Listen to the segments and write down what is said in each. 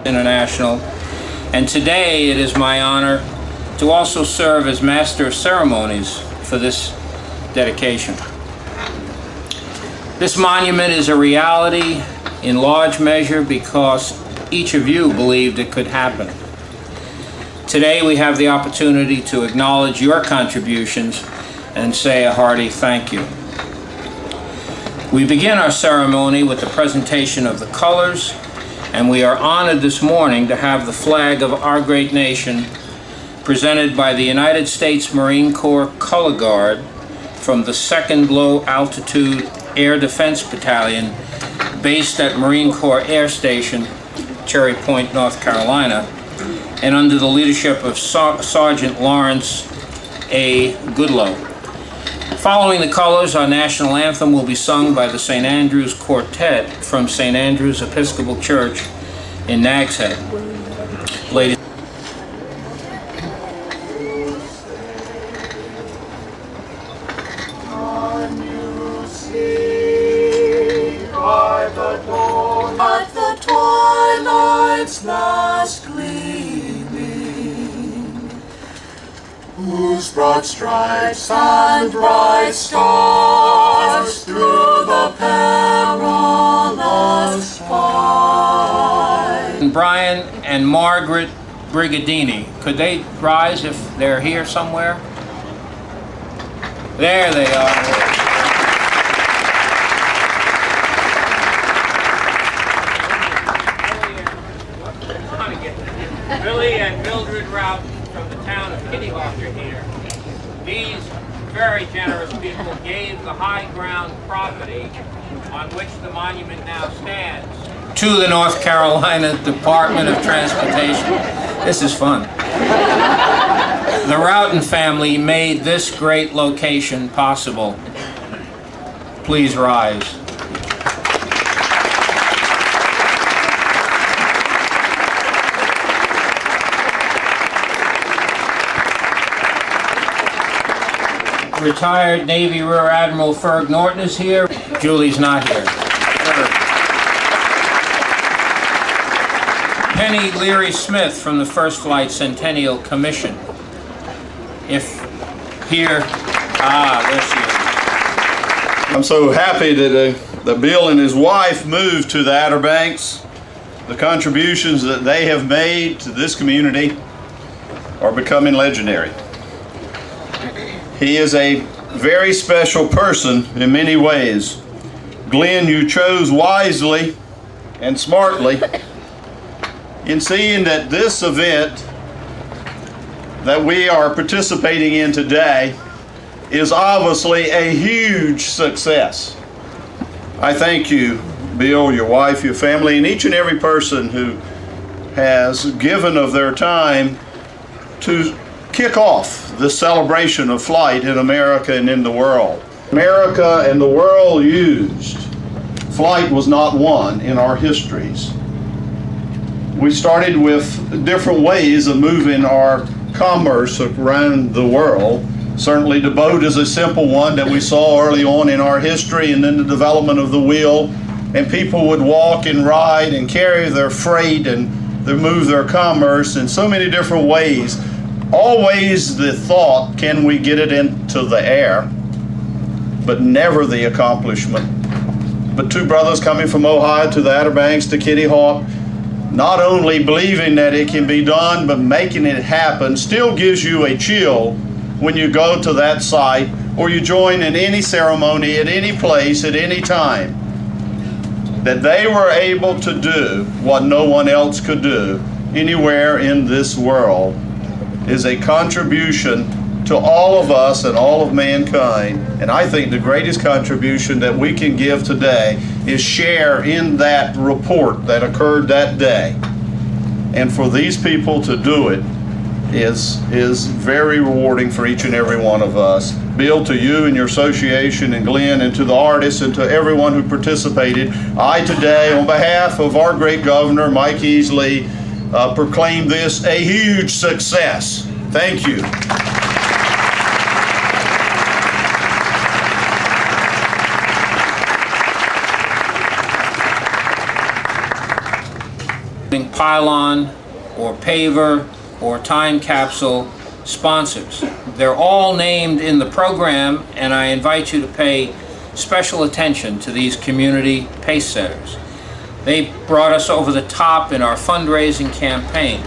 International, and today it is my honor to also serve as Master of Ceremonies for this dedication. This monument is a reality in large measure because each of you believed it could happen. Today we have the opportunity to acknowledge your contributions and say a hearty thank you. We begin our ceremony with the presentation of the colors, and we are honored this morning to have the flag of our great nation presented by the United States Marine Corps Color Guard from the 2nd Low Altitude Air Defense Battalion based at Marine Corps Air Station, Cherry Point, North Carolina, and under the leadership of Sergeant Lawrence A. Goodloe. Following the colors, our national anthem will be sung by the St. Andrews Quartet from St. Andrews Episcopal Church in Nags Head. Ladies. At the twilight's last gleaming, whose broad stripes and bright stars through the perilous fight. Brian and Margaret Brigadini, could they rise if they're here somewhere? There they are. Billy and Mildred Rout from the town of Kittyhawk are here. These very generous people gave the high ground property on which the monument now stands to the North Carolina Department of Transportation. This is fun. The Routon family made this great location possible. Please rise. Retired Navy Rear Admiral Ferg Norton is here. Julie's not here. Penny Leary Smith from the First Flight Centennial Commission. If here, there she is. I'm so happy that Bill and his wife moved to the Outer Banks. The contributions that they have made to this community are becoming legendary. He is a very special person in many ways. Glenn, you chose wisely and smartly in seeing that this event that we are participating in today is obviously a huge success. I thank you, Bill, your wife, your family, and each and every person who has given of their time to kick off this celebration of flight in America and in the world. America and the world used. Flight was not one in our histories. We started with different ways of moving our commerce around the world. Certainly the boat is a simple one that we saw early on in our history, and then the development of the wheel, and people would walk and ride and carry their freight and they move their commerce in so many different ways. Always the thought, can we get it into the air? But never the accomplishment. But two brothers coming from Ohio to the Outer Banks to Kitty Hawk, not only believing that it can be done, but making it happen, still gives you a chill when you go to that site or you join in any ceremony at any place at any time. That they were able to do what no one else could do anywhere in this world is a contribution to all of us and all of mankind. And I think the greatest contribution that we can give today is share in that report that occurred that day. And for these people to do it is very rewarding for each and every one of us. Bill, to you and your association, and Glenn, and to the artists, and to everyone who participated, I today, on behalf of our great governor, Mike Easley, proclaim this a huge success. Thank you. Pylon or paver or time capsule sponsors. They're all named in the program, and I invite you to pay special attention to these community pace setters. They brought us over the top in our fundraising campaign.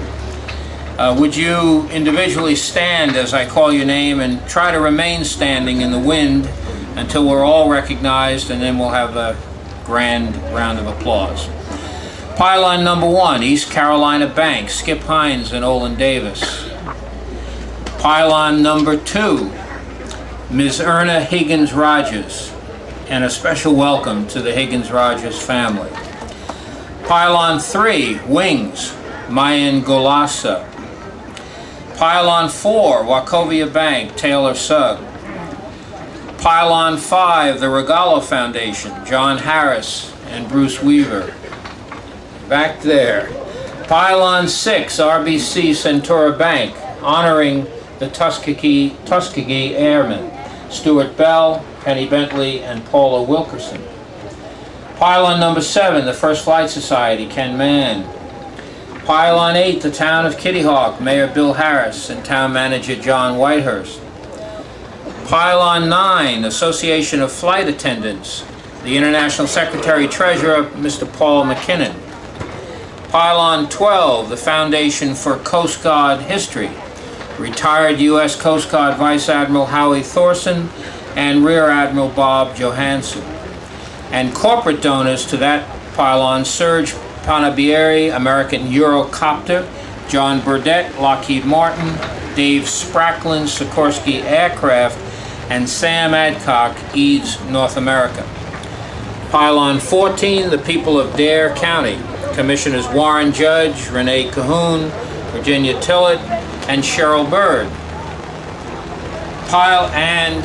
Would you individually stand as I call your name and try to remain standing in the wind until we're all recognized, and then we'll have a grand round of applause. Pylon number 1, East Carolina Bank, Skip Hines and Olin Davis. Pylon number 2, Ms. Erna Higgins Rogers, and a special welcome to the Higgins Rogers family. Pylon 3, Wings, Mayan Golasa. Pylon 4, Wachovia Bank, Taylor Sugg. Pylon 5, the Regalo Foundation, John Harris and Bruce Weaver. Back there. Pylon 6, RBC Centura Bank, honoring the Tuskegee Airmen, Stuart Bell, Penny Bentley, and Paula Wilkerson. Pylon number 7, the First Flight Society, Ken Mann. Pylon 8, the Town of Kitty Hawk, Mayor Bill Harris and Town Manager John Whitehurst. Pylon 9, Association of Flight Attendants, the International Secretary-Treasurer, Mr. Paul McKinnon. Pylon 12, the Foundation for Coast Guard History, retired U.S. Coast Guard Vice Admiral Howie Thorson and Rear Admiral Bob Johansson. And corporate donors to that pylon, Serge Panabieri, American Eurocopter, John Burdett, Lockheed Martin, Dave Spracklin, Sikorsky Aircraft, and Sam Adcock, Eads North America. Pylon 14, the people of Dare County, Commissioners Warren Judge, Renee Cahoon, Virginia Tillett, and Cheryl Bird. And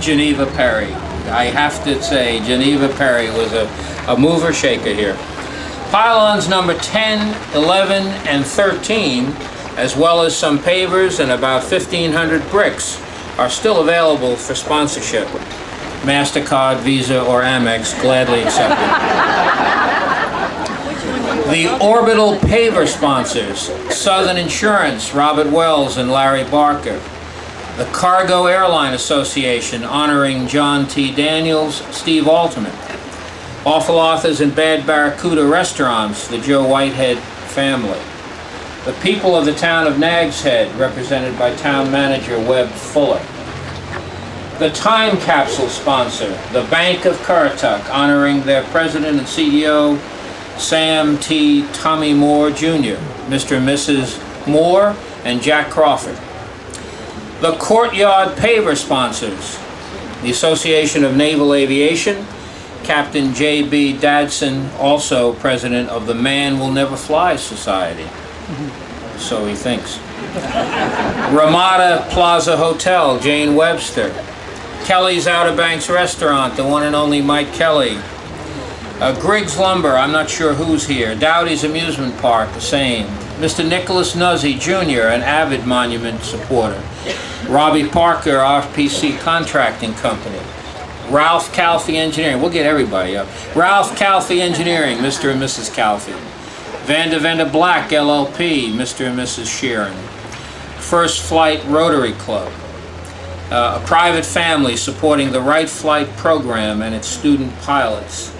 Geneva Perry. I have to say, Geneva Perry was a mover shaker here. Pylons number 10, 11, and 13, as well as some pavers and about 1,500 bricks, are still available for sponsorship. MasterCard, Visa, or Amex gladly accepted. The Orbital Paver sponsors, Southern Insurance, Robert Wells and Larry Barker. The Cargo Airline Association, honoring John T. Daniels, Steve Alterman. Awful Authors and Bad Barracuda Restaurants, the Joe Whitehead family. The people of the town of Nags Head, represented by Town Manager Webb Fuller. The Time Capsule sponsor, the Bank of Currituck, honoring their president and CEO, Sam T. Tommy Moore Jr., Mr. and Mrs. Moore, and Jack Crawford. The Courtyard Paver sponsors: the Association of Naval Aviation, Captain J.B. Dadson, also president of the Man Will Never Fly Society. So he thinks. Ramada Plaza Hotel, Jane Webster. Kelly's Outer Banks Restaurant, the one and only Mike Kelly. Griggs Lumber, I'm not sure who's here. Dowdy's Amusement Park, the same. Mr. Nicholas Nuzzi Jr., an avid monument supporter. Robbie Parker, RPC Contracting Company. Ralph Calfee Engineering, we'll get everybody up. Ralph Calfee Engineering, Mr. and Mrs. Calfee. Vanda Black, LLP, Mr. and Mrs. Sheeran. First Flight Rotary Club. A private family supporting the Wright Flight program and its student pilots.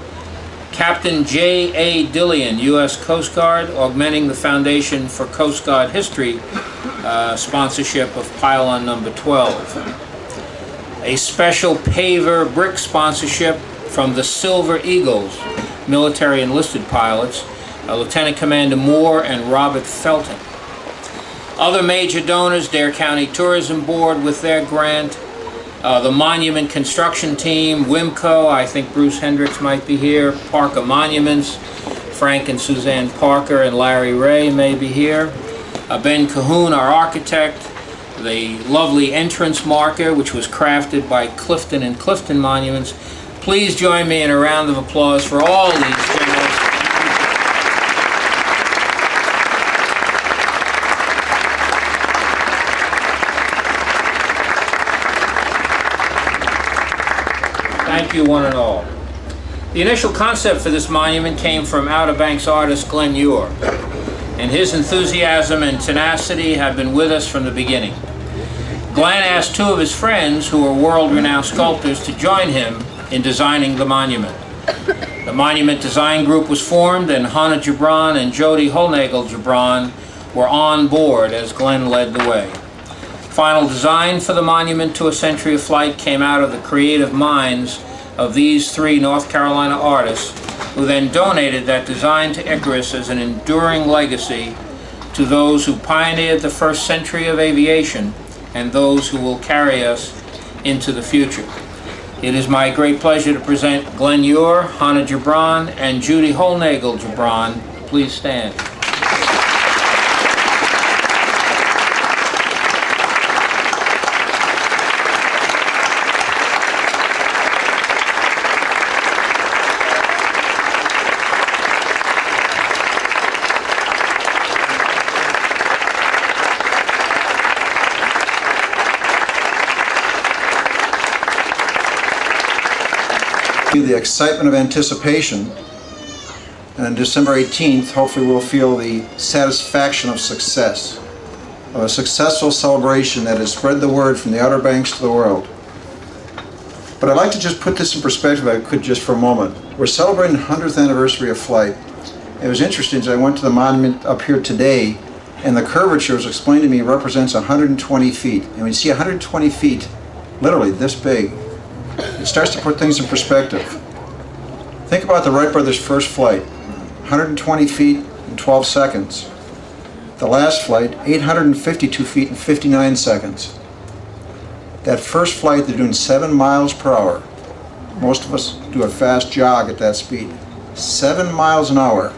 Captain J.A. Dillian, U.S. Coast Guard, augmenting the Foundation for Coast Guard History sponsorship of pylon number 12. A special paver brick sponsorship from the Silver Eagles, military enlisted pilots, Lieutenant Commander Moore and Robert Felton. Other major donors: Dare County Tourism Board with their grant, the Monument Construction Team, WIMCO, I think Bruce Hendricks might be here, Parker Monuments, Frank and Suzanne Parker and Larry Ray may be here, Ben Cahoon, our architect, the lovely entrance marker, which was crafted by Clifton and Clifton Monuments. Please join me in a round of applause for all these generous. Thank you, one and all. The initial concept for this monument came from Outer Banks artist Glenn Ure, and his enthusiasm and tenacity have been with us from the beginning. Glenn asked two of his friends, who are world-renowned sculptors, to join him in designing the monument. The monument design group was formed, and Hannah Gibran and Jody Holnagel Gibran were on board as Glenn led the way. Final design for the monument to a century of flight came out of the creative minds of these three North Carolina artists, who then donated that design to Icarus as an enduring legacy to those who pioneered the first century of aviation and those who will carry us into the future. It is my great pleasure to present Glenn Ure, Hannah Gibran, and Judy Holnagel Gibran. Please stand. The excitement of anticipation, and on December 18th, hopefully we'll feel the satisfaction of success, of a successful celebration that has spread the word from the Outer Banks to the world. But I'd like to just put this in perspective, if I could, just for a moment. We're celebrating the 100th anniversary of flight. It was interesting, as I went to the monument up here today, and the curvature was explained to me represents 120 feet. And when you see 120 feet, literally this big, it starts to put things in perspective. Think about the Wright brothers' first flight, 120 feet in 12 seconds. The last flight, 852 feet in 59 seconds. That first flight, they're doing 7 miles per hour. Most of us do a fast jog at that speed. 7 miles an hour.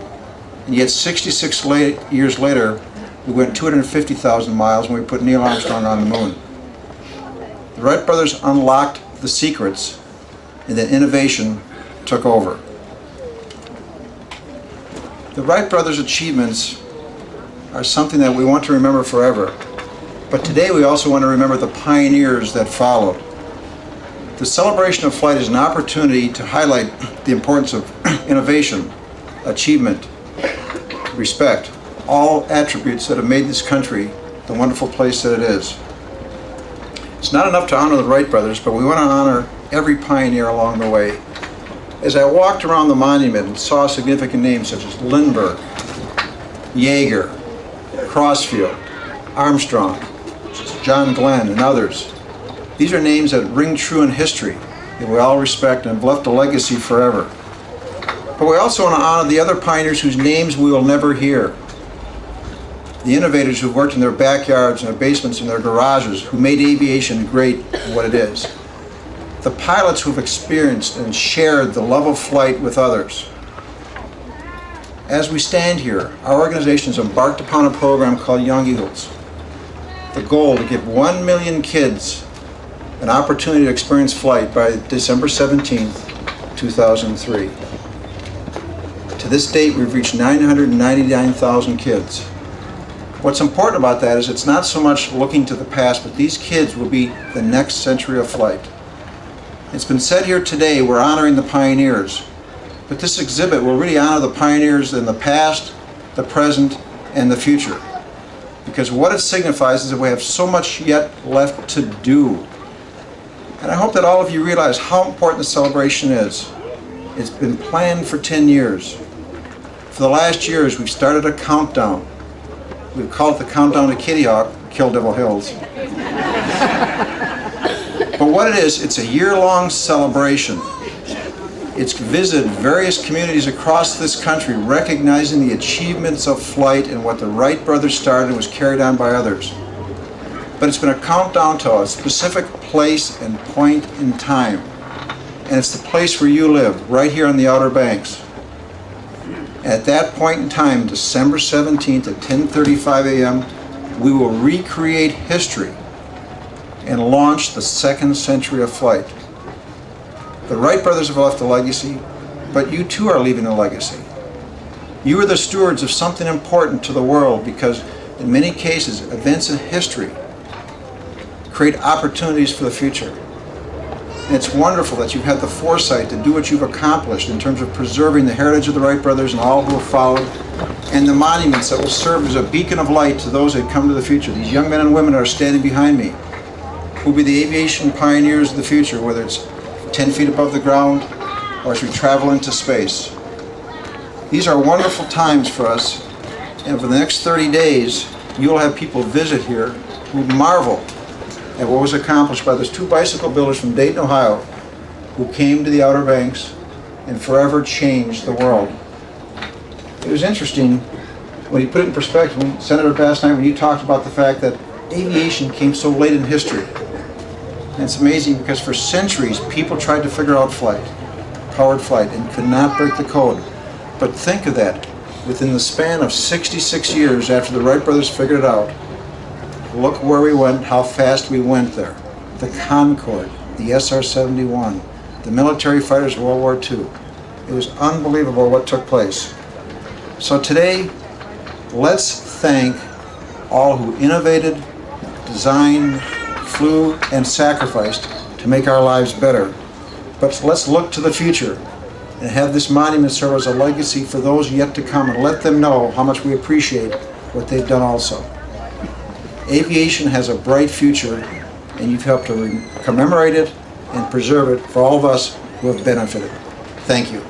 And yet 66 years later, we went 250,000 miles when we put Neil Armstrong on the moon. The Wright brothers unlocked the secrets, and then innovation took over. The Wright brothers' achievements are something that we want to remember forever. But today we also want to remember the pioneers that followed. The celebration of flight is an opportunity to highlight the importance of innovation, achievement, respect, all attributes that have made this country the wonderful place that it is. It's not enough to honor the Wright brothers, but we want to honor every pioneer along the way. As I walked around the monument and saw significant names such as Lindbergh, Yeager, Crossfield, Armstrong, John Glenn, and others, these are names that ring true in history that we all respect and have left a legacy forever. But we also want to honor the other pioneers whose names we will never hear. The innovators who worked in their backyards, in their basements, in their garages, who made aviation great what it is. The pilots who've experienced and shared the love of flight with others. As we stand here, our organization has embarked upon a program called Young Eagles. The goal to give 1 million kids an opportunity to experience flight by December 17th, 2003. To this date, we've reached 999,000 kids. What's important about that is it's not so much looking to the past, but these kids will be the next century of flight. It's been said here today, we're honoring the pioneers, but this exhibit will really honor the pioneers in the past, the present, and the future. Because what it signifies is that we have so much yet left to do. And I hope that all of you realize how important the celebration is. It's been planned for 10 years. For the last years, we've started a countdown. We've called it the Countdown to Kitty Hawk, Kill Devil Hills. But what it is, it's a year-long celebration. It's visited various communities across this country, recognizing the achievements of flight and what the Wright brothers started and was carried on by others. But it's been a countdown to a specific place and point in time. And it's the place where you live, right here on the Outer Banks. At that point in time, December 17th at 10:35 a.m., we will recreate history and launch the second century of flight. The Wright brothers have left a legacy, but you too are leaving a legacy. You are the stewards of something important to the world because in many cases, events in history create opportunities for the future. And it's wonderful that you've had the foresight to do what you've accomplished in terms of preserving the heritage of the Wright brothers and all who have followed, and the monuments that will serve as a beacon of light to those that come to the future. These young men and women that are standing behind me will be the aviation pioneers of the future, whether it's 10 feet above the ground or as we travel into space. These are wonderful times for us, and for the next 30 days, you'll have people visit here who marvel at what was accomplished by those two bicycle builders from Dayton, Ohio, who came to the Outer Banks and forever changed the world. It was interesting when you put it in perspective, Senator Bass-Knight, when you talked about the fact that aviation came so late in history. And it's amazing because for centuries people tried to figure out flight, powered flight, and could not break the code. But think of that, within the span of 66 years after the Wright brothers figured it out, look where we went, how fast we went there. The Concorde, the SR-71, the military fighters of World War II. It was unbelievable what took place. So today, let's thank all who innovated, designed, flew, and sacrificed to make our lives better. But let's look to the future and have this monument serve as a legacy for those yet to come and let them know how much we appreciate what they've done also. Aviation has a bright future, and you've helped to commemorate it and preserve it for all of us who have benefited. Thank you.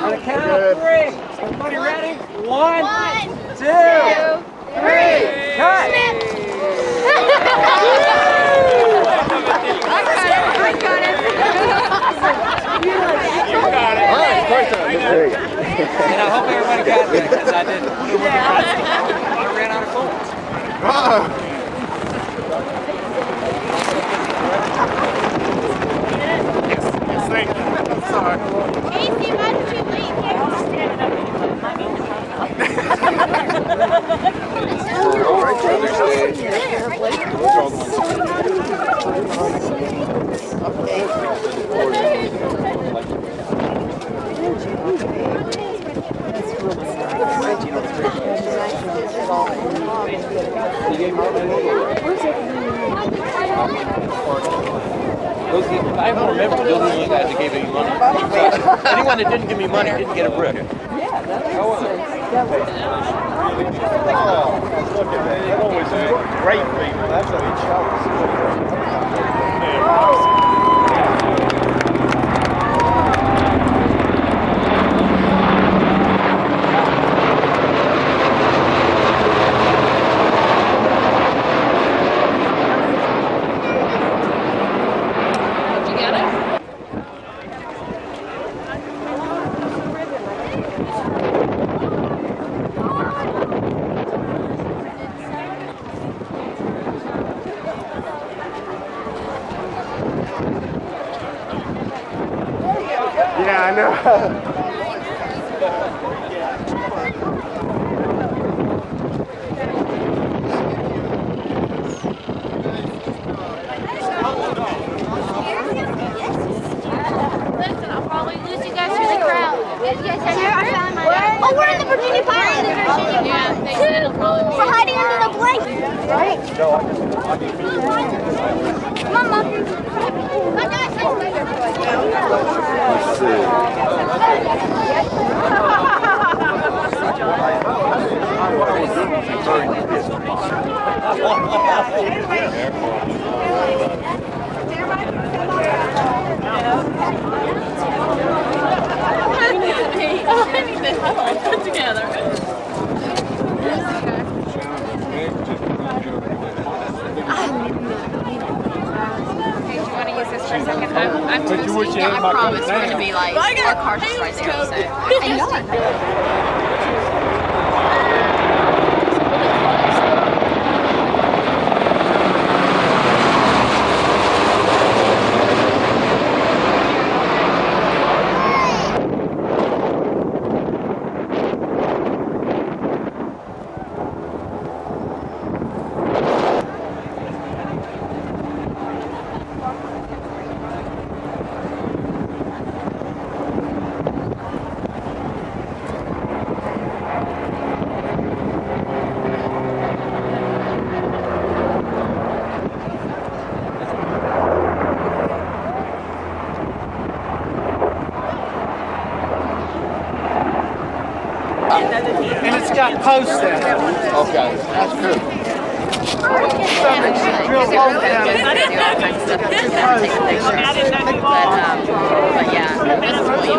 On the count of three. Everybody ready? One, two, three. Cut. I got it. You got it. There you go. And I hope everybody got that because I didn't. I ran out of bullets. I'm sorry. Casey, why did you leave? Okay. money. Anyone that didn't give me money didn't get a brick. Oh, look at that. That always a great feeling. That's what it shows. Yeah, I know. Listen, I'll probably lose you guys to the crowd. Oh, we're in the Virginia Pilot. Yeah, they said it'll probably be. We're hiding under the blanket. Right? Mama. Put together. I'm too busy. I promise we're going to be like, our car's just right there, so. I know. And it's got posts in it. Okay, that's good. Real low down. But yeah, this is what you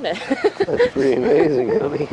That's pretty amazing, honey.